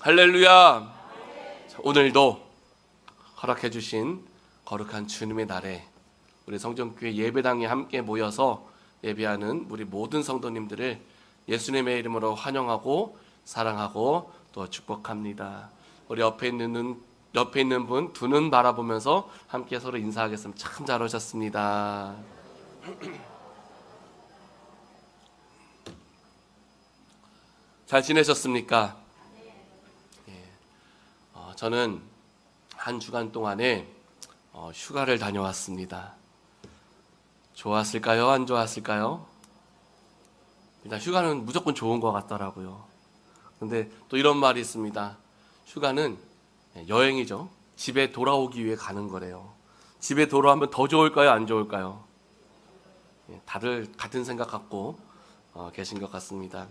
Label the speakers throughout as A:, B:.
A: 할렐루야. 자, 오늘도 허락해 주신 거룩한 주님의 날에 우리 성전교회 예배당에 함께 모여서 예배하는 우리 모든 성도님들을 예수님의 이름으로 환영하고 사랑하고 또 축복합니다. 우리 옆에 있는 분 두 눈 바라보면서 함께 서로 인사하겠습니다. 참 잘 오셨습니다. 잘 지내셨습니까? 저는 한 주간 동안에 휴가를 다녀왔습니다. 좋았을까요? 안 좋았을까요? 일단 휴가는 무조건 좋은 것 같더라고요. 근데 또 이런 말이 있습니다. 휴가는 여행이죠. 집에 돌아오기 위해 가는 거래요. 집에 돌아오면 더 좋을까요? 안 좋을까요? 다들 같은 생각 갖고 계신 것 같습니다.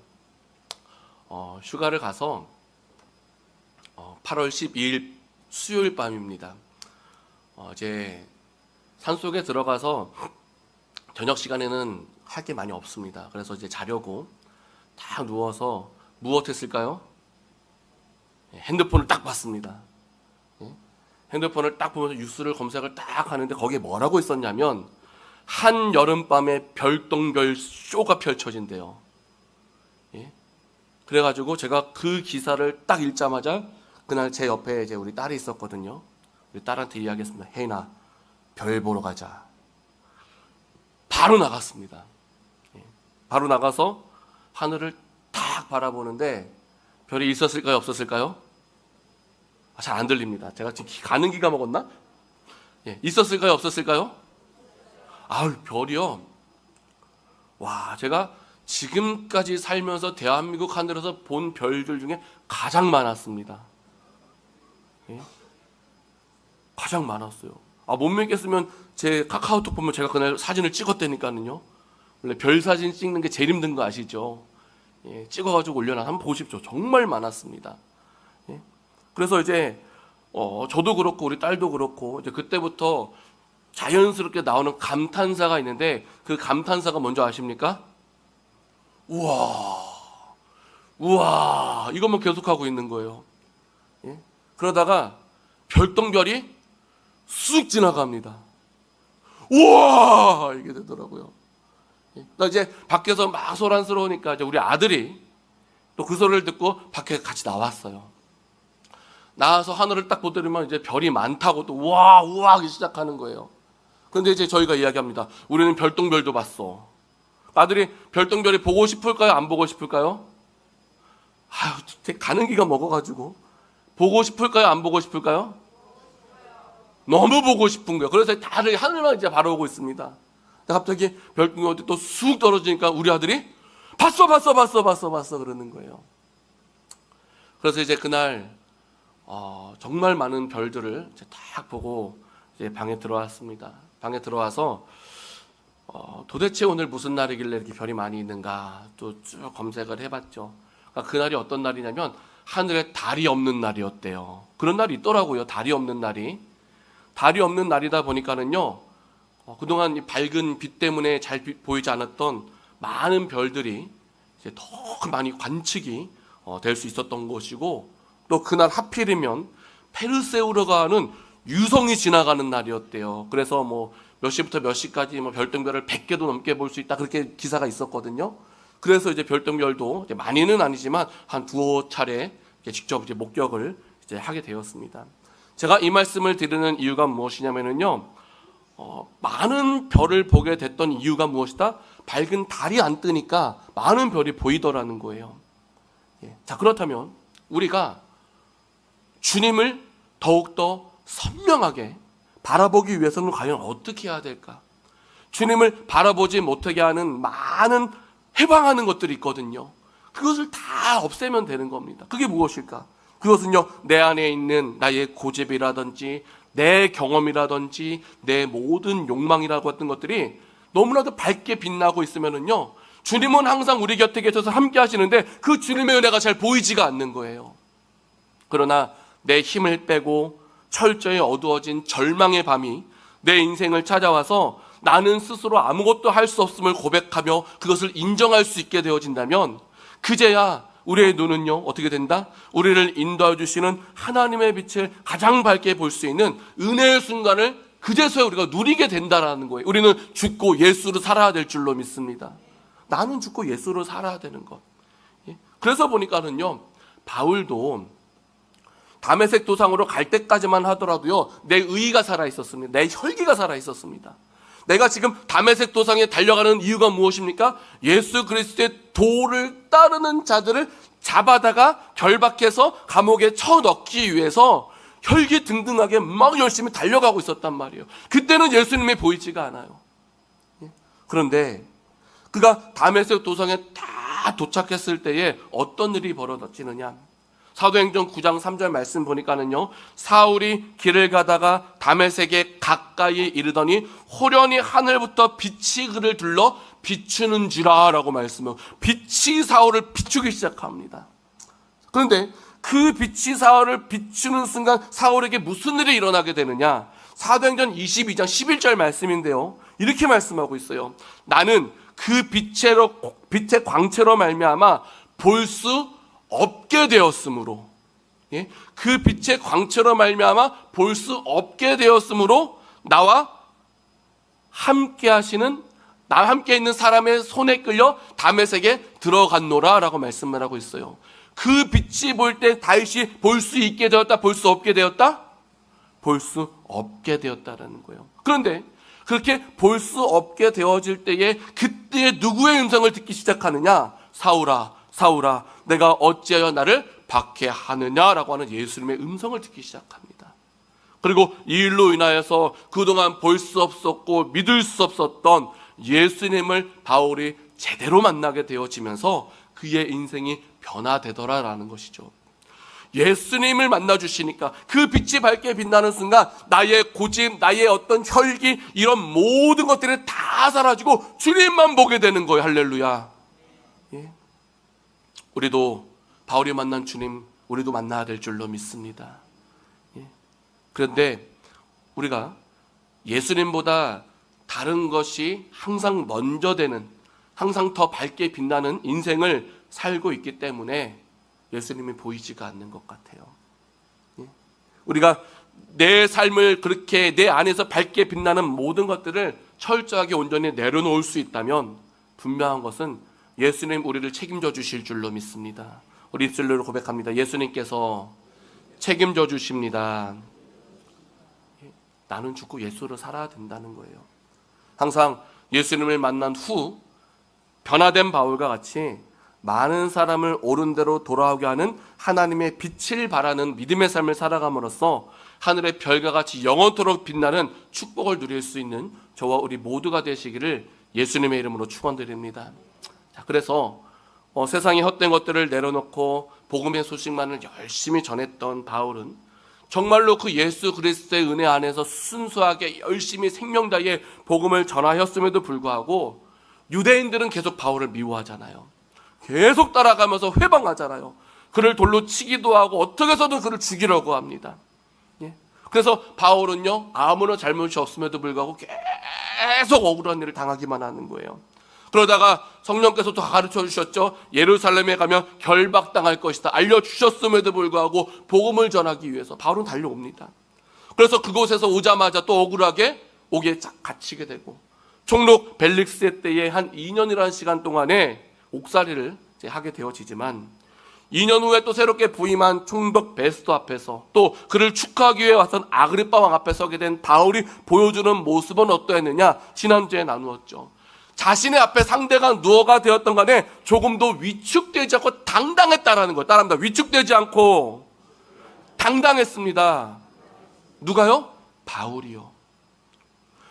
A: 휴가를 가서 8월 12일 수요일 밤입니다. 이제 산속에 들어가서 저녁 시간에는 할 게 많이 없습니다. 그래서 이제 자려고 딱 누워서 무엇했을까요? 핸드폰을 딱 봤습니다. 핸드폰을 딱 보면서 뉴스를 검색을 딱 하는데 거기에 뭐라고 있었냐면 한 여름밤에 별똥별 쇼가 펼쳐진대요. 그래가지고 제가 그 기사를 딱 읽자마자 그날 제 옆에 이제 우리 딸이 있었거든요. 우리 딸한테 이야기했습니다. 혜인아, 별 보러 가자. 바로 나갔습니다. 바로 나가서 하늘을 딱 바라보는데 별이 있었을까요? 없었을까요? 잘 안 들립니다. 제가 지금 가는 기가 먹었나? 있었을까요? 없었을까요? 아유, 별이요. 와, 제가 지금까지 살면서 대한민국 하늘에서 본 별들 중에 가장 많았습니다. 가장 많았어요. 못 믿겠으면 제 카카오톡 보면 제가 그날 사진을 찍었다니까요. 원래 별 사진 찍는 게 제일 힘든 거 아시죠? 찍어가지고 올려놔. 한번 보십시오. 정말 많았습니다. 그래서 이제 저도 그렇고 우리 딸도 그렇고 이제 그때부터 자연스럽게 나오는 감탄사가 있는데 그 감탄사가 뭔지 아십니까? 우와, 이것만 계속하고 있는 거예요. 그러다가 별똥별이 쑥 지나갑니다. 우와, 이게 되더라고요. 나 이제 밖에서 막 소란스러우니까 이제 우리 아들이 또 그 소리를 듣고 밖에 같이 나왔어요. 나와서 하늘을 딱 보더니만 이제 별이 많다고 또 우와 하기 시작하는 거예요. 그런데 이제 저희가 이야기합니다. 우리는 별똥별도 봤어. 아들이 별똥별이 보고 싶을까요? 안 보고 싶을까요? 가는 기가 먹어가지고 보고 싶을까요? 안 보고 싶을까요? 너무 보고 싶은 거예요. 그래서 다들 하늘만 이제 바라보고 있습니다. 갑자기 별똥별이 또 쑥 떨어지니까 우리 아들이 봤어 그러는 거예요. 그래서 이제 그날 정말 많은 별들을 이제 딱 보고 이제 방에 들어왔습니다. 방에 들어와서 도대체 오늘 무슨 날이길래 이렇게 별이 많이 있는가 또 쭉 검색을 해봤죠. 그러니까 그날이 어떤 날이냐면 하늘에 달이 없는 날이었대요. 그런 날이 있더라고요. 달이 없는 날이. 달이 없는 날이다 보니까는요. 그동안 이 밝은 빛 때문에 잘 보이지 않았던 많은 별들이 이제 더 많이 관측이 될 수 있었던 것이고 또 그날 하필이면 페르세우스가 하는 유성이 지나가는 날이었대요. 그래서 몇 시부터 몇 시까지 별똥별을 100개도 넘게 볼 수 있다 그렇게 기사가 있었거든요. 그래서 이제 별똥별도 이제 많이는 아니지만 한 두어 차례 직접 이제 목격을 이제 하게 되었습니다. 제가 이 말씀을 드리는 이유가 무엇이냐면요, 많은 별을 보게 됐던 이유가 무엇이다? 밝은 달이 안 뜨니까 많은 별이 보이더라는 거예요. 자, 그렇다면 우리가 주님을 더욱더 선명하게 바라보기 위해서는 과연 어떻게 해야 될까? 주님을 바라보지 못하게 하는 많은 해방하는 것들이 있거든요. 그것을 다 없애면 되는 겁니다. 그게 무엇일까? 그것은요, 내 안에 있는 나의 고집이라든지 내 경험이라든지 내 모든 욕망이라고 했던 것들이 너무나도 밝게 빛나고 있으면은요, 주님은 항상 우리 곁에 계셔서 함께 하시는데 그 주님의 은혜가 잘 보이지가 않는 거예요. 그러나 내 힘을 빼고 철저히 어두워진 절망의 밤이 내 인생을 찾아와서 나는 스스로 아무것도 할 수 없음을 고백하며 그것을 인정할 수 있게 되어진다면 그제야 우리의 눈은요, 어떻게 된다? 우리를 인도해 주시는 하나님의 빛을 가장 밝게 볼 수 있는 은혜의 순간을 그제서야 우리가 누리게 된다라는 거예요. 우리는 죽고 예수로 살아야 될 줄로 믿습니다. 나는 죽고 예수로 살아야 되는 것. 그래서 보니까는요, 바울도 다메섹 도상으로 갈 때까지만 하더라도요, 내 의가 살아 있었습니다. 내 혈기가 살아 있었습니다. 내가 지금 다메섹 도상에 달려가는 이유가 무엇입니까? 예수 그리스도의 도를 따르는 자들을 잡아다가 결박해서 감옥에 쳐넣기 위해서 혈기등등하게 막 열심히 달려가고 있었단 말이에요. 그때는 예수님이 보이지가 않아요. 그런데 그가 다메섹 도상에 다 도착했을 때에 어떤 일이 벌어지느냐? 사도행전 9장 3절 말씀 보니까는요, 사울이 길을 가다가 다메섹에 가까이 이르더니 호련히 하늘부터 빛이 그를 둘러 비추는지라 라고 말씀해요. 빛이 사울을 비추기 시작합니다. 그런데 그 빛이 사울을 비추는 순간 사울에게 무슨 일이 일어나게 되느냐? 사도행전 22장 11절 말씀인데요, 이렇게 말씀하고 있어요. 나는 그 빛의 광채로 말미암아 볼 수 없게 되었으므로, 그 빛의 광채로 말미암아 볼 수 없게 되었으므로 나와 함께 있는 사람의 손에 끌려 다메섹에 들어갔노라 라고 말씀을 하고 있어요. 그 빛이 볼 때 다윗이 볼 수 있게 되었다, 볼 수 없게 되었다? 볼 수 없게 되었다라는 거예요. 그런데 그렇게 볼 수 없게 되어질 때에 그때 누구의 음성을 듣기 시작하느냐? 사울아, 사울아, 내가 어찌하여 나를 박해하느냐라고 하는 예수님의 음성을 듣기 시작합니다. 그리고 이 일로 인하여서 그동안 볼 수 없었고 믿을 수 없었던 예수님을 바울이 제대로 만나게 되어지면서 그의 인생이 변화되더라라는 것이죠. 예수님을 만나주시니까 그 빛이 밝게 빛나는 순간 나의 고집, 나의 어떤 혈기, 이런 모든 것들이 다 사라지고 주님만 보게 되는 거예요. 할렐루야. 예. 우리도 바울이 만난 주님, 우리도 만나야 될 줄로 믿습니다. 예. 그런데 우리가 예수님보다 다른 것이 항상 먼저 되는, 항상 더 밝게 빛나는 인생을 살고 있기 때문에 예수님이 보이지가 않는 것 같아요. 예. 우리가 내 삶을 그렇게 내 안에서 밝게 빛나는 모든 것들을 철저하게 온전히 내려놓을 수 있다면 분명한 것은 예수님 우리를 책임져 주실 줄로 믿습니다. 우리 입술로 고백합니다. 예수님께서 책임져 주십니다. 나는 죽고 예수로 살아야 된다는 거예요. 항상 예수님을 만난 후 변화된 바울과 같이 많은 사람을 옳은 대로 돌아오게 하는 하나님의 빛을 바라는 믿음의 삶을 살아감으로써 하늘의 별과 같이 영원토록 빛나는 축복을 누릴 수 있는 저와 우리 모두가 되시기를 예수님의 이름으로 축원드립니다. 자, 그래서 세상의 헛된 것들을 내려놓고 복음의 소식만을 열심히 전했던 바울은 정말로 그 예수 그리스도의 은혜 안에서 순수하게 열심히 생명 다해 복음을 전하였음에도 불구하고 유대인들은 계속 바울을 미워하잖아요. 계속 따라가면서 회방하잖아요. 그를 돌로 치기도 하고 어떻게 해서든 그를 죽이려고 합니다. 예? 그래서 바울은요, 아무런 잘못이 없음에도 불구하고 계속 억울한 일을 당하기만 하는 거예요. 그러다가 성령께서 또 가르쳐 주셨죠. 예루살렘에 가면 결박당할 것이다 알려주셨음에도 불구하고 복음을 전하기 위해서 바울은 달려옵니다. 그래서 그곳에서 오자마자 또 억울하게 옥에 갇히게 되고 총독 벨릭스의 때에 한 2년이라는 시간 동안에 옥살이를 하게 되어지지만 2년 후에 또 새롭게 부임한 총독 베스도 앞에서 또 그를 축하하기 위해 왔던 아그리빠 왕 앞에 서게 된 바울이 보여주는 모습은 어떠했느냐? 지난주에 나누었죠. 자신의 앞에 상대가 누워가 되었던 간에 조금도 위축되지 않고 당당했다라는 거예요. 따라합니다. 위축되지 않고 당당했습니다. 누가요? 바울이요.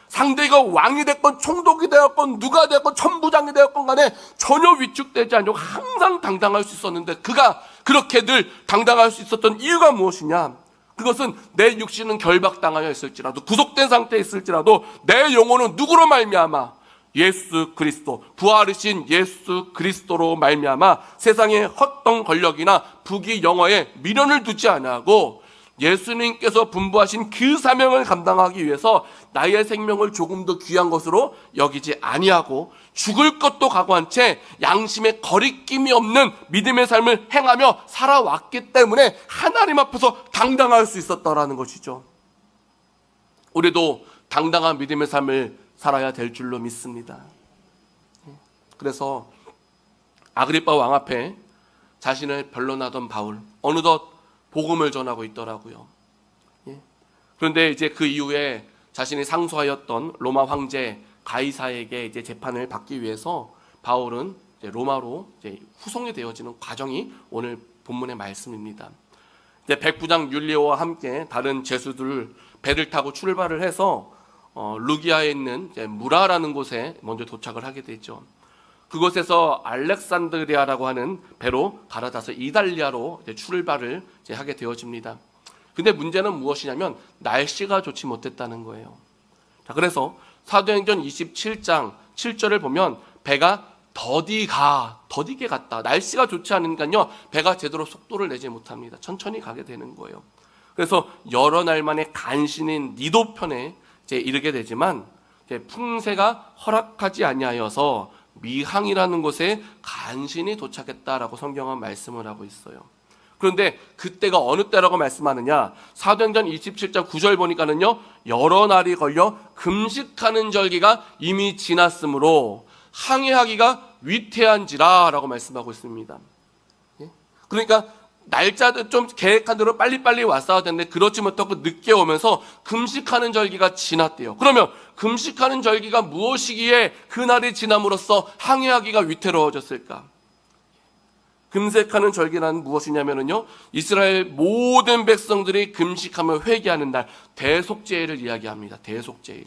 A: 상대가 왕이 됐건 총독이 되었건 누가 되었건 천부장이 되었건 간에 전혀 위축되지 않고 항상 당당할 수 있었는데 그가 그렇게 늘 당당할 수 있었던 이유가 무엇이냐? 그것은 내 육신은 결박당하여 있을지라도 구속된 상태에 있을지라도 내 영혼은 누구로 말미암아? 예수 그리스도, 부활이신 예수 그리스도로 말미암아 세상의 헛된 권력이나 부귀 영화에 미련을 두지 아니하고 예수님께서 분부하신 그 사명을 감당하기 위해서 나의 생명을 조금 더 귀한 것으로 여기지 아니하고 죽을 것도 각오한 채 양심에 거리낌이 없는 믿음의 삶을 행하며 살아왔기 때문에 하나님 앞에서 당당할 수 있었다라는 것이죠. 우리도 당당한 믿음의 삶을 살아야 될 줄로 믿습니다. 그래서 아그리빠 왕 앞에 자신을 변론하던 바울, 어느덧 복음을 전하고 있더라고요. 그런데 이제 그 이후에 자신이 상소하였던 로마 황제 가이사에게 이제 재판을 받기 위해서 바울은 이제 로마로 이제 후송이 되어지는 과정이 오늘 본문의 말씀입니다. 이제 백부장 율리오와 함께 다른 죄수들 배를 타고 출발을 해서 루기아에 있는 이제 무라라는 곳에 먼저 도착을 하게 되죠. 그곳에서 알렉산드리아라고 하는 배로 갈아타서 이달리아로 이제 출발을 이제 하게 되어집니다. 근데 문제는 무엇이냐면 날씨가 좋지 못했다는 거예요. 자, 그래서 사도행전 27장 7절을 보면 배가 더디게 갔다. 날씨가 좋지 않으니까요, 배가 제대로 속도를 내지 못합니다. 천천히 가게 되는 거예요. 그래서 여러 날 만에 간신인 니도편에 이제 이르게 되지만 이제 풍세가 허락하지 아니하여서 미항이라는 곳에 간신히 도착했다라고 성경은 말씀을 하고 있어요. 그런데 그때가 어느 때라고 말씀하느냐? 사도행전 27장 9절 보니까는요, 여러 날이 걸려 금식하는 절기가 이미 지났으므로 항해하기가 위태한지라라고 말씀하고 있습니다. 그러니까 날짜도 좀 계획한 대로 빨리빨리 왔어야 되는데 그렇지 못하고 늦게 오면서 금식하는 절기가 지났대요. 그러면 금식하는 절기가 무엇이기에 그날이 지남으로써 항해하기가 위태로워졌을까? 금식하는 절기란 무엇이냐면요, 이스라엘 모든 백성들이 금식하며 회개하는 날 대속제일을 이야기합니다. 대속제일.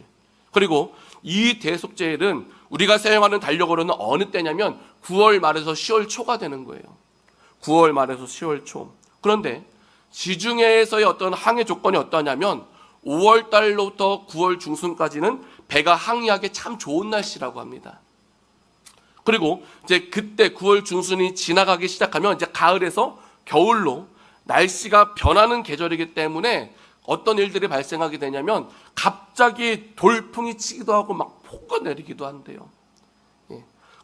A: 그리고 이 대속제일은 우리가 사용하는 달력으로는 어느 때냐면 9월 말에서 10월 초가 되는 거예요. 9월 말에서 10월 초. 그런데 지중해에서의 어떤 항해 조건이 어떠냐면 5월 달로부터 9월 중순까지는 배가 항해하기 참 좋은 날씨라고 합니다. 그리고 이제 그때 9월 중순이 지나가기 시작하면 이제 가을에서 겨울로 날씨가 변하는 계절이기 때문에 어떤 일들이 발생하게 되냐면 갑자기 돌풍이 치기도 하고 막 폭우 내리기도 한대요.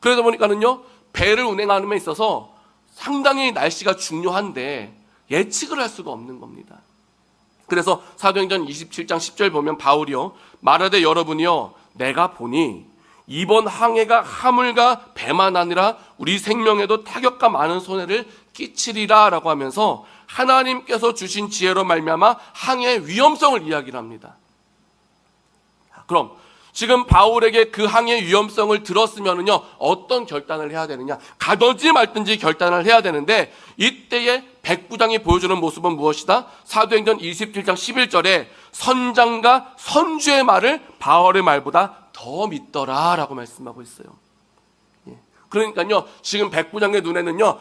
A: 그러다 보니까는요, 배를 운행하는 데 있어서 상당히 날씨가 중요한데 예측을 할 수가 없는 겁니다. 그래서 사도행전 27장 10절 보면 바울이요, 말하되 여러분이요, 내가 보니 이번 항해가 하물과 배만 아니라 우리 생명에도 타격과 많은 손해를 끼치리라 라고 하면서 하나님께서 주신 지혜로 말미암아 항해의 위험성을 이야기를 합니다. 그럼 지금 바울에게 그 항해의 위험성을 들었으면은요, 어떤 결단을 해야 되느냐? 가든지 말든지 결단을 해야 되는데 이때에 백부장이 보여주는 모습은 무엇이다? 사도행전 27장 11절에 선장과 선주의 말을 바울의 말보다 더 믿더라 라고 말씀하고 있어요. 그러니까요, 지금 백부장의 눈에는요,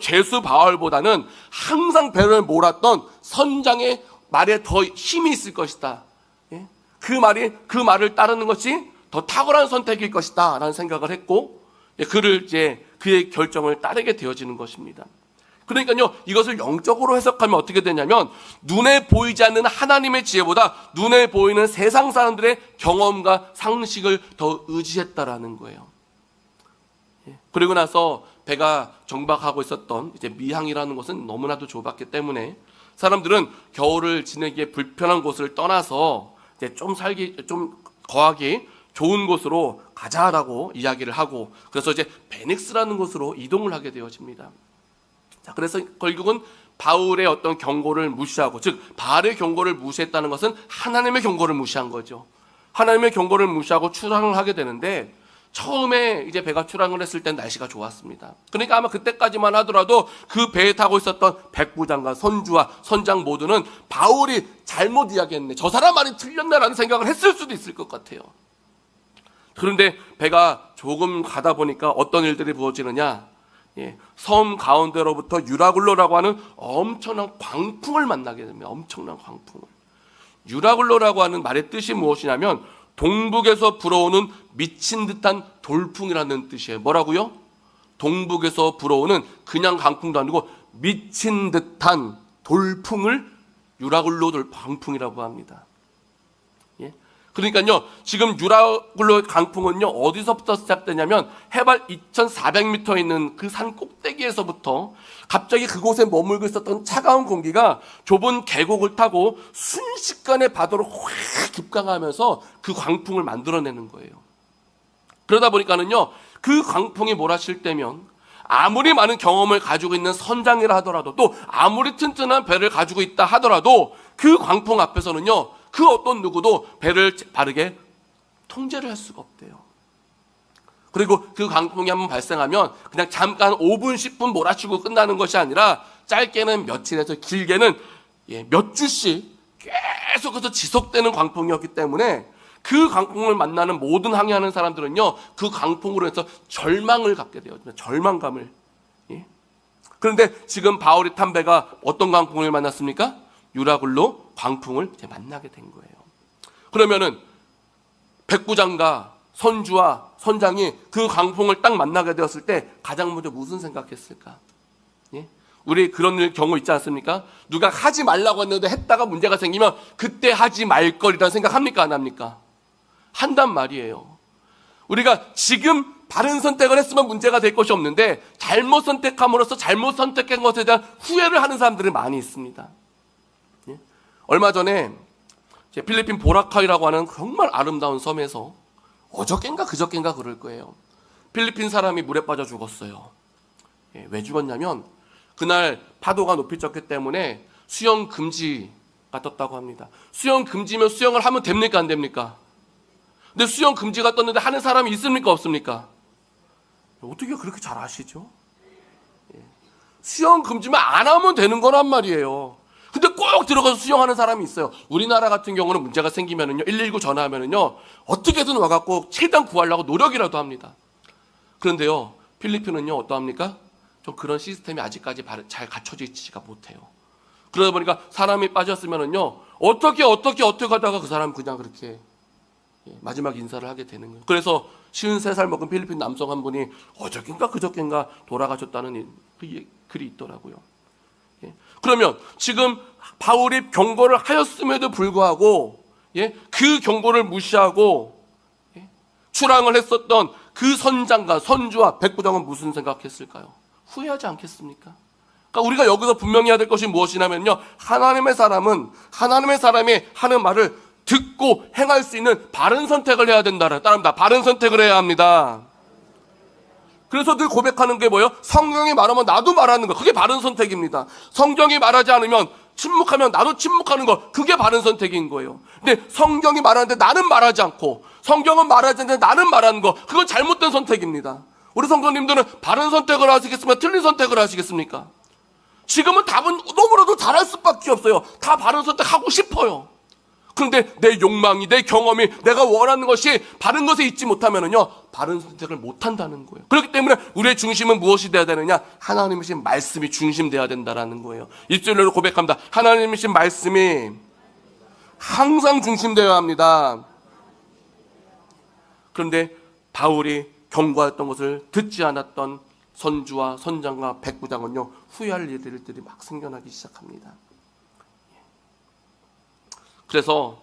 A: 죄수 바울보다는 항상 배를 몰았던 선장의 말에 더 힘이 있을 것이다. 그 말을 따르는 것이 더 탁월한 선택일 것이다 라는 생각을 했고, 그의 결정을 따르게 되어지는 것입니다. 그러니까요, 이것을 영적으로 해석하면 어떻게 되냐면 눈에 보이지 않는 하나님의 지혜보다 눈에 보이는 세상 사람들의 경험과 상식을 더 의지했다라는 거예요. 그리고 나서 배가 정박하고 있었던 이제 미항이라는 곳은 너무나도 좁았기 때문에 사람들은 겨울을 지내기에 불편한 곳을 떠나서 이제 좀 거하기 좋은 곳으로 가자라고 이야기를 하고, 그래서 이제 베닉스라는 곳으로 이동을 하게 되어집니다. 자, 그래서 결국은 바울의 어떤 경고를 무시하고, 즉 바알의 경고를 무시했다는 것은 하나님의 경고를 무시한 거죠. 하나님의 경고를 무시하고 출항을 하게 되는데, 처음에 이제 배가 출항을 했을 땐 날씨가 좋았습니다. 그러니까 아마 그때까지만 하더라도 그 배에 타고 있었던 백부장과 선주와 선장 모두는 바울이 잘못 이야기했네, 저 사람 말이 틀렸네라는 생각을 했을 수도 있을 것 같아요. 그런데 배가 조금 가다 보니까 어떤 일들이 부어지느냐, 섬 가운데로부터 유라굴로라고 하는 엄청난 광풍을 만나게 됩니다. 엄청난 광풍을. 유라굴로라고 하는 말의 뜻이 무엇이냐면 동북에서 불어오는 미친 듯한 돌풍이라는 뜻이에요. 뭐라고요? 동북에서 불어오는 그냥 강풍도 아니고 미친 듯한 돌풍을 유라굴로 광풍이라고 합니다. 예? 그러니까요, 지금 유라굴로 강풍은요, 어디서부터 시작되냐면 해발 2,400m에 있는 그 산 꼭대기에서부터 갑자기 그곳에 머물고 있었던 차가운 공기가 좁은 계곡을 타고 순식간에 바다로 확 급강하면서 그 광풍을 만들어내는 거예요. 그러다 보니까는요, 그 광풍이 몰아칠 때면 아무리 많은 경험을 가지고 있는 선장이라 하더라도, 또 아무리 튼튼한 배를 가지고 있다 하더라도 그 광풍 앞에서는요, 그 어떤 누구도 배를 바르게 통제를 할 수가 없대요. 그리고 그 광풍이 한번 발생하면 그냥 잠깐 5분, 10분 몰아치고 끝나는 것이 아니라 짧게는 며칠에서 길게는 몇 주씩 계속해서 지속되는 광풍이었기 때문에 그 광풍을 만나는 모든 항해하는 사람들은요, 그 광풍으로 해서 절망을 갖게 돼요. 절망감을. 예? 그런데 지금 바울이 탄 배가 어떤 광풍을 만났습니까? 유라굴로 광풍을 이제 만나게 된 거예요. 그러면은 백부장과 선주와 선장이 그 광풍을 딱 만나게 되었을 때 가장 먼저 무슨 생각했을까? 예? 우리 그런 경우 있지 않습니까? 누가 하지 말라고 했는데 했다가 문제가 생기면 그때 하지 말 거리라는 생각합니까? 안 합니까? 한단 말이에요. 우리가 지금 바른 선택을 했으면 문제가 될 것이 없는데 잘못 선택함으로써 잘못 선택한 것에 대한 후회를 하는 사람들이 많이 있습니다. 예? 얼마 전에 필리핀 보라카이라고 하는 정말 아름다운 섬에서 어저껜가 그저껜가 그럴 거예요. 필리핀 사람이 물에 빠져 죽었어요. 예, 왜 죽었냐면 그날 파도가 높이 쳤기 때문에 수영 금지가 떴다고 합니다. 수영 금지면 수영을 하면 됩니까? 안 됩니까? 근데 수영 금지가 떴는데 하는 사람이 있습니까? 없습니까? 어떻게 그렇게 잘 아시죠? 예. 수영 금지면 안 하면 되는 거란 말이에요. 근데 꼭 들어가서 수영하는 사람이 있어요. 우리나라 같은 경우는 문제가 생기면은요, 119 전화하면은요, 어떻게든 와갖고 최대한 구하려고 노력이라도 합니다. 그런데요, 필리핀은요, 어떠합니까? 좀 그런 시스템이 아직까지 잘 갖춰져 있지가 못해요. 그러다 보니까 사람이 빠졌으면은요, 어떻게 하다가 그 사람 그냥 그렇게 마지막 인사를 하게 되는 거예요. 그래서 53살 먹은 필리핀 남성 한 분이 어저껜가 그저껜가 돌아가셨다는 글이 있더라고요. 그러면 지금 바울이 경고를 하였음에도 불구하고 그 경고를 무시하고 출항을 했었던 그 선장과 선주와 백부장은 무슨 생각했을까요? 후회하지 않겠습니까? 그러니까 우리가 여기서 분명히 해야 될 것이 무엇이냐면요, 하나님의 사람이 하는 말을 듣고 행할 수 있는 바른 선택을 해야 된다는, 따릅니다. 바른 선택을 해야 합니다. 그래서 늘 고백하는 게 뭐예요? 성경이 말하면 나도 말하는 거, 그게 바른 선택입니다. 성경이 말하지 않으면 침묵하면 나도 침묵하는 거, 그게 바른 선택인 거예요. 근데 성경이 말하는데 나는 말하지 않고, 성경은 말하지 않는데 나는 말하는 거, 그건 잘못된 선택입니다. 우리 성도님들은 바른 선택을 하시겠습니까? 틀린 선택을 하시겠습니까? 지금은 답은 너무나도 잘할 수밖에 없어요. 다 바른 선택하고 싶어요. 그런데 내 욕망이, 내 경험이, 내가 원하는 것이 바른 것에 있지 못하면은요, 바른 선택을 못 한다는 거예요. 그렇기 때문에 우리의 중심은 무엇이 되어야 되느냐? 하나님이신 말씀이 중심되어야 된다는 거예요. 입술로 고백합니다. 하나님이신 말씀이 항상 중심되어야 합니다. 그런데 바울이 경고했던 것을 듣지 않았던 선주와 선장과 백부장은요, 후회할 일들이 막 생겨나기 시작합니다. 그래서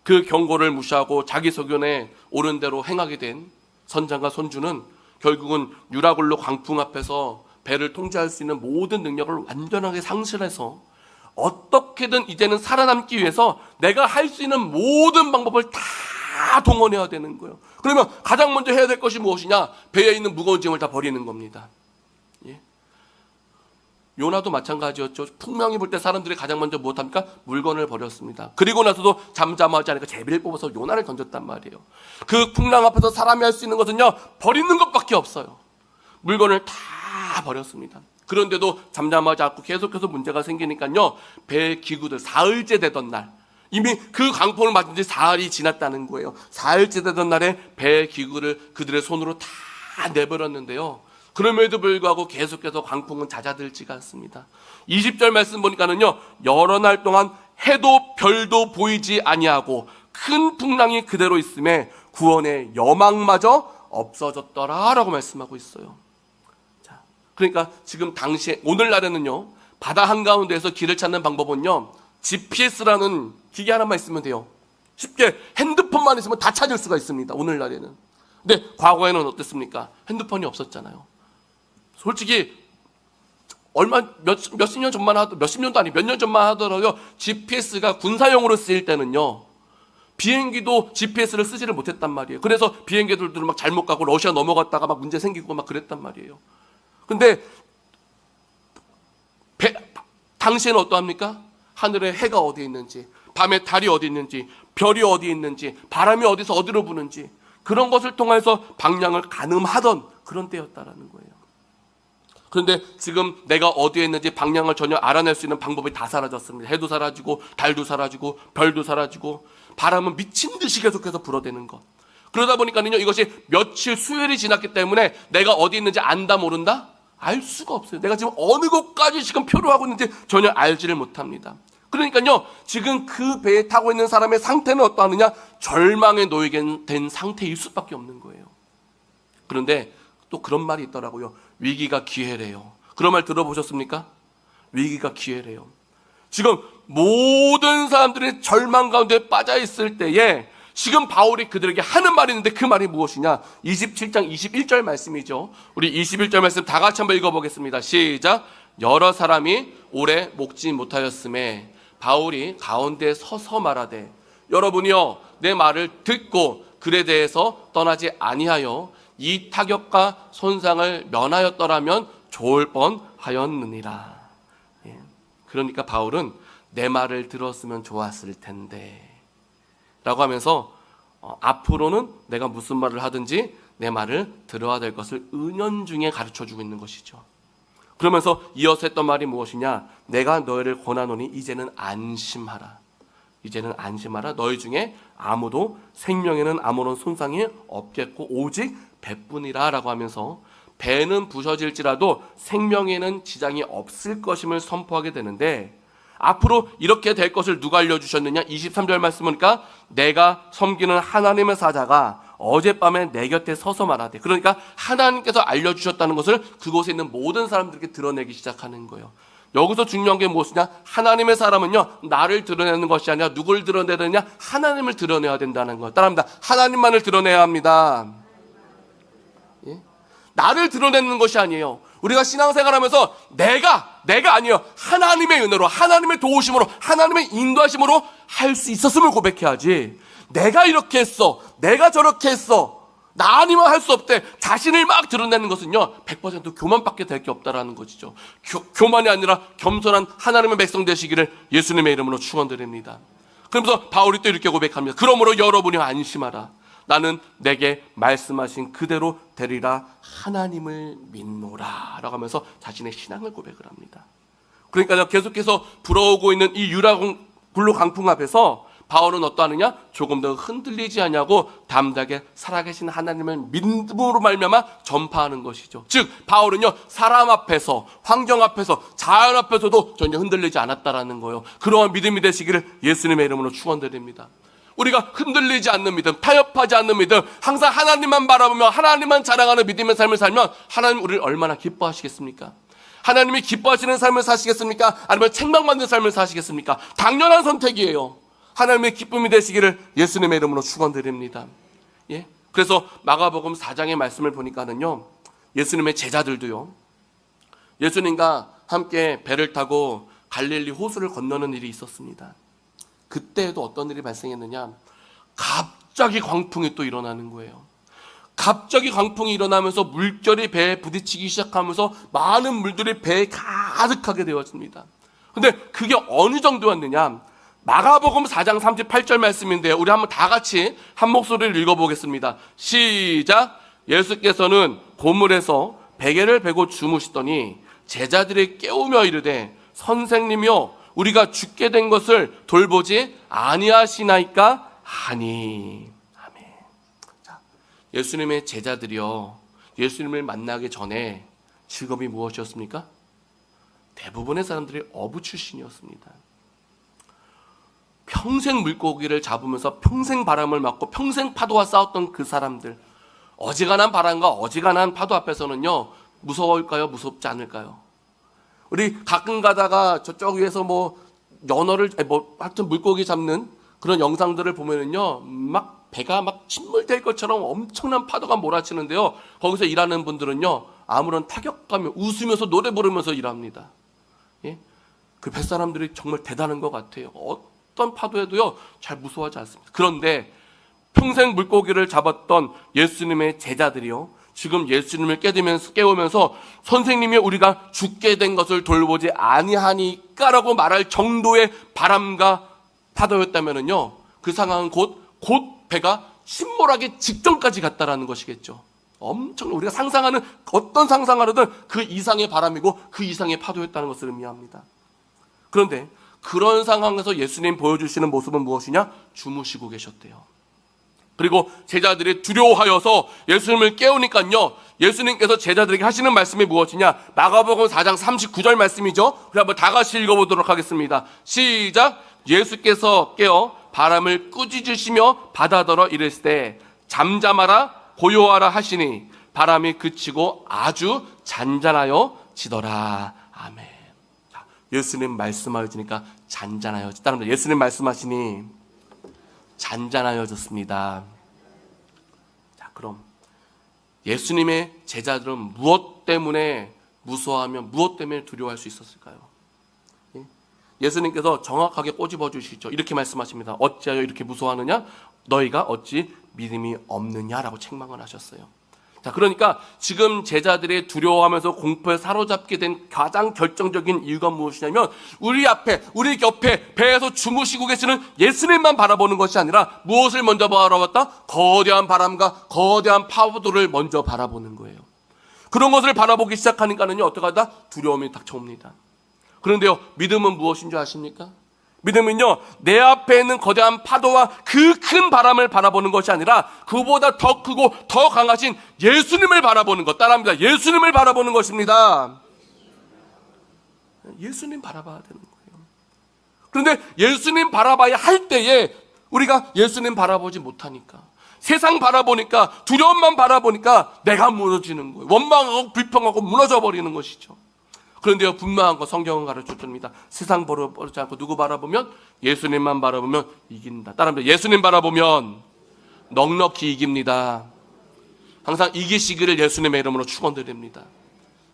A: 그 경고를 무시하고 자기 소견에 옳은 대로 행하게 된 선장과 선주는 결국은 유라굴로 광풍 앞에서 배를 통제할 수 있는 모든 능력을 완전하게 상실해서 어떻게든 이제는 살아남기 위해서 내가 할 수 있는 모든 방법을 다 동원해야 되는 거예요. 그러면 가장 먼저 해야 될 것이 무엇이냐? 배에 있는 무거운 짐을 다 버리는 겁니다. 요나도 마찬가지였죠. 풍랑이 불 때 사람들이 가장 먼저 무엇합니까? 물건을 버렸습니다. 그리고 나서도 잠잠하지 않으니까 제비를 뽑아서 요나를 던졌단 말이에요. 그 풍랑 앞에서 사람이 할 수 있는 것은요, 버리는 것밖에 없어요. 물건을 다 버렸습니다. 그런데도 잠잠하지 않고 계속해서 문제가 생기니까요, 배 기구들 사흘째 되던 날, 이미 그 강풍을 맞은 지 사흘이 지났다는 거예요. 사흘째 되던 날에 배 기구를 그들의 손으로 다 내버렸는데요, 그럼에도 불구하고 계속해서 광풍은 잦아들지가 않습니다. 20절 말씀 보니까는요, 여러 날 동안 해도 별도 보이지 아니하고 큰 풍랑이 그대로 있음에 구원의 여망마저 없어졌더라라고 말씀하고 있어요. 자, 그러니까 지금 당시에 오늘날에는요, 바다 한가운데에서 길을 찾는 방법은요, GPS라는 기계 하나만 있으면 돼요. 쉽게 핸드폰만 있으면 다 찾을 수가 있습니다, 오늘날에는. 근데 과거에는 어땠습니까? 핸드폰이 없었잖아요. 솔직히 몇십 년 전만 하더라도, 몇십 년도 아니 몇 년 전만 하더라도 GPS가 군사용으로 쓰일 때는요, 비행기도 GPS를 쓰지를 못했단 말이에요. 그래서 비행기들도 막 잘못 가고 러시아 넘어갔다가 막 문제 생기고 막 그랬단 말이에요. 근데 당시에는 어떠합니까? 하늘에 해가 어디 있는지, 밤에 달이 어디 있는지, 별이 어디 있는지, 바람이 어디서 어디로 부는지, 그런 것을 통해서 방향을 가늠하던 그런 때였다라는 거예요. 그런데 지금 내가 어디에 있는지 방향을 전혀 알아낼 수 있는 방법이 다 사라졌습니다. 해도 사라지고 달도 사라지고 별도 사라지고 바람은 미친 듯이 계속해서 불어대는 것. 그러다 보니까는요, 이것이 며칠 수요일이 지났기 때문에 내가 어디 있는지 안다 모른다? 알 수가 없어요. 내가 지금 어느 곳까지 지금 표류하고 있는지 전혀 알지를 못합니다. 그러니까요, 지금 그 배에 타고 있는 사람의 상태는 어떠하느냐? 절망에 놓이게 된 상태일 수밖에 없는 거예요. 그런데 또 그런 말이 있더라고요. 위기가 기회래요. 그런 말 들어보셨습니까? 위기가 기회래요. 지금 모든 사람들이 절망 가운데 빠져 있을 때에 지금 바울이 그들에게 하는 말이 있는데 그 말이 무엇이냐? 27장 21절 말씀이죠. 우리 21절 말씀 다 같이 한번 읽어보겠습니다. 시작. 여러 사람이 오래 목지 못하였음에 바울이 가운데 서서 말하되, 여러분이요 내 말을 듣고 글에 대해서 떠나지 아니하여 이 타격과 손상을 면하였더라면 좋을 뻔하였느니라. 예. 그러니까 바울은 내 말을 들었으면 좋았을 텐데 라고 하면서 앞으로는 내가 무슨 말을 하든지 내 말을 들어야 될 것을 은연중에 가르쳐주고 있는 것이죠. 그러면서 이어서 했던 말이 무엇이냐? 내가 너희를 권하노니 이제는 안심하라. 이제는 안심하라. 너희 중에 아무도 생명에는 아무런 손상이 없겠고 오직 배뿐이라 라고 하면서 배는 부서질지라도 생명에는 지장이 없을 것임을 선포하게 되는데, 앞으로 이렇게 될 것을 누가 알려주셨느냐? 23절 말씀 보니까 내가 섬기는 하나님의 사자가 어젯밤에 내 곁에 서서 말하되, 그러니까 하나님께서 알려주셨다는 것을 그곳에 있는 모든 사람들에게 드러내기 시작하는 거예요. 여기서 중요한 게 무엇이냐? 하나님의 사람은요, 나를 드러내는 것이 아니라 누굴 드러내야 되느냐? 하나님을 드러내야 된다는 거. 따라합니다. 하나님만을 드러내야 합니다. 예? 나를 드러내는 것이 아니에요. 우리가 신앙생활하면서 내가 아니에요. 하나님의 은혜로, 하나님의 도우심으로, 하나님의 인도하심으로 할 수 있었음을 고백해야지, 내가 이렇게 했어, 내가 저렇게 했어, 나 아니면 할 수 없대, 자신을 막 드러내는 것은요 100% 교만밖에 될 게 없다라는 것이죠. 교만이 아니라 겸손한 하나님의 백성 되시기를 예수님의 이름으로 축원드립니다. 그러면서 바울이 또 이렇게 고백합니다. 그러므로 여러분이 안심하라. 나는 내게 말씀하신 그대로 되리라. 하나님을 믿노라 라고 하면서 자신의 신앙을 고백을 합니다. 그러니까 계속해서 불어오고 있는 이 유라굴로 강풍 앞에서 바울은 어떠하느냐? 조금 더 흔들리지 않냐고 담대하게 살아계신 하나님을 믿음으로 말미암아 전파하는 것이죠. 즉 바울은요, 사람 앞에서, 환경 앞에서, 자연 앞에서도 전혀 흔들리지 않았다라는 거예요. 그러한 믿음이 되시기를 예수님의 이름으로 축원드립니다. 우리가 흔들리지 않는 믿음, 타협하지 않는 믿음, 항상 하나님만 바라보며 하나님만 자랑하는 믿음의 삶을 살면 하나님 우리를 얼마나 기뻐하시겠습니까? 하나님이 기뻐하시는 삶을 사시겠습니까? 아니면 책망받는 삶을 사시겠습니까? 당연한 선택이에요. 하나님의 기쁨이 되시기를 예수님의 이름으로 축원드립니다. 예? 그래서 마가복음 4장의 말씀을 보니까는요, 예수님의 제자들도요, 예수님과 함께 배를 타고 갈릴리 호수를 건너는 일이 있었습니다. 그때에도 어떤 일이 발생했느냐? 갑자기 광풍이 또 일어나는 거예요. 갑자기 광풍이 일어나면서 물결이 배에 부딪히기 시작하면서 많은 물들이 배에 가득하게 되었습니다. 근데 그게 어느 정도였느냐? 마가복음 4장 38절 말씀인데요, 우리 한번 다 같이 한 목소리를 읽어보겠습니다. 시작. 예수께서는 고물에서 베개를 베고 주무시더니 제자들이 깨우며 이르되, 선생님이여 우리가 죽게 된 것을 돌보지 아니하시나이까 하니. 아멘. 자, 예수님의 제자들이요, 예수님을 만나기 전에 직업이 무엇이었습니까? 대부분의 사람들이 어부 출신이었습니다. 평생 물고기를 잡으면서 평생 바람을 맞고 평생 파도와 싸웠던 그 사람들, 어지간한 바람과 어지간한 파도 앞에서는요 무서울까요? 무섭지 않을까요? 우리 가끔 가다가 저쪽 위에서 뭐 연어를 하여튼 물고기 잡는 그런 영상들을 보면은요, 막 배가 막 침몰될 것처럼 엄청난 파도가 몰아치는데요, 거기서 일하는 분들은요 아무런 타격감이 웃으면서 노래 부르면서 일합니다. 예? 그 뱃사람들이 정말 대단한 것 같아요. 어떤 파도에도요 잘 무서워하지 않습니다. 그런데 평생 물고기를 잡았던 예수님의 제자들이요, 지금 예수님을 깨우면서 선생님이 우리가 죽게 된 것을 돌보지 아니하니까라고 말할 정도의 바람과 파도였다면은요, 그 상황은 곧 배가 침몰하기 직전까지 갔다라는 것이겠죠. 엄청 우리가 상상하는 어떤 상상하려든 그 이상의 바람이고 그 이상의 파도였다는 것을 의미합니다. 그런데 그런 상황에서 예수님 보여주시는 모습은 무엇이냐? 주무시고 계셨대요. 그리고 제자들이 두려워하여서 예수님을 깨우니까요, 예수님께서 제자들에게 하시는 말씀이 무엇이냐? 마가복음 4장 39절 말씀이죠. 그럼 한번 다 같이 읽어보도록 하겠습니다. 시작. 예수께서 깨어 바람을 꾸짖으시며 바다더러 이르시되 잠잠하라 고요하라 하시니 바람이 그치고 아주 잔잔하여 지더라. 아멘. 자, 예수님 말씀하시니까 잔잔하여, 다른 예수님 말씀하시니 잔잔하여졌습니다. 자, 그럼 예수님의 제자들은 무엇 때문에 무서워하며 무엇 때문에 두려워할 수 있었을까요? 예수님께서 정확하게 꼬집어 주시죠. 이렇게 말씀하십니다. 어찌하여 이렇게 무서워하느냐? 너희가 어찌 믿음이 없느냐라고 책망을 하셨어요. 자, 그러니까 지금 제자들이 두려워하면서 공포에 사로잡게 된 가장 결정적인 이유가 무엇이냐면, 우리 앞에, 우리 옆에 배에서 주무시고 계시는 예수님만 바라보는 것이 아니라 무엇을 먼저 바라봤다? 거대한 바람과 거대한 파도를 먼저 바라보는 거예요. 그런 것을 바라보기 시작하니까는요, 어떡하다? 두려움이 닥쳐옵니다. 그런데요, 믿음은 무엇인 줄 아십니까? 믿음은요, 내 앞에 있는 거대한 파도와 그 큰 바람을 바라보는 것이 아니라 그보다 더 크고 더 강하신 예수님을 바라보는 것. 따라합니다. 예수님을 바라보는 것입니다. 예수님 바라봐야 되는 거예요. 그런데 예수님 바라봐야 할 때에 우리가 예수님 바라보지 못하니까, 세상 바라보니까, 두려움만 바라보니까 내가 무너지는 거예요. 원망하고 불평하고 무너져 버리는 것이죠. 그런데요, 분명한 거 성경은 가르쳐 줍니다. 세상 보지 않고 누구 바라보면? 예수님만 바라보면 이긴다. 따라합니다. 예수님 바라보면 넉넉히 이깁니다. 항상 이기시기를 예수님의 이름으로 축원드립니다.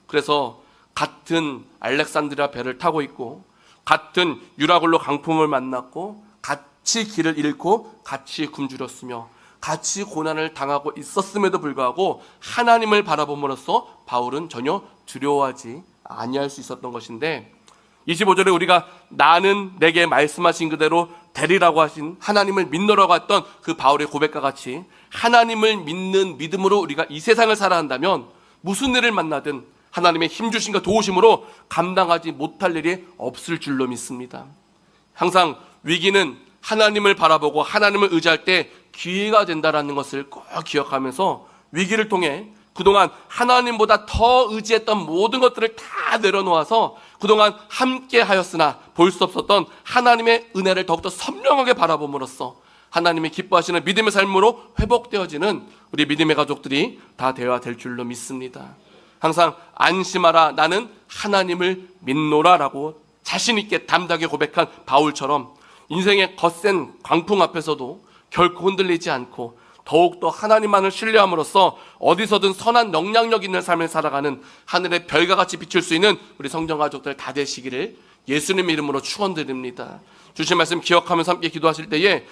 A: 그래서 같은 알렉산드리아 배를 타고 있고, 같은 유라굴로 강풍을 만났고, 같이 길을 잃고 같이 굶주렸으며 같이 고난을 당하고 있었음에도 불구하고 하나님을 바라봄으로써 바울은 전혀 두려워하지 아니할 수 있었던 것인데, 25절에 우리가 나는 내게 말씀하신 그대로 되리라고 하신 하나님을 믿노라고 했던 그 바울의 고백과 같이 하나님을 믿는 믿음으로 우리가 이 세상을 살아야 한다면 무슨 일을 만나든 하나님의 힘주심과 도우심으로 감당하지 못할 일이 없을 줄로 믿습니다. 항상 위기는 하나님을 바라보고 하나님을 의지할 때 기회가 된다는 것을 꼭 기억하면서 위기를 통해 그동안 하나님보다 더 의지했던 모든 것들을 다 내려놓아서 그동안 함께 하였으나 볼 수 없었던 하나님의 은혜를 더욱더 선명하게 바라봄으로써 하나님이 기뻐하시는 믿음의 삶으로 회복되어지는 우리 믿음의 가족들이 다 되어야 될 줄로 믿습니다. 항상 안심하라, 나는 하나님을 믿노라라고 자신 있게 담대하게 고백한 바울처럼 인생의 거센 광풍 앞에서도 결코 흔들리지 않고 더욱더 하나님만을 신뢰함으로써 어디서든 선한 영향력 있는 삶을 살아가는 하늘의 별과 같이 비출 수 있는 우리 성경 가족들 다 되시기를 예수님 이름으로 축원드립니다. 주신 말씀 기억하면서 함께 기도하실 때에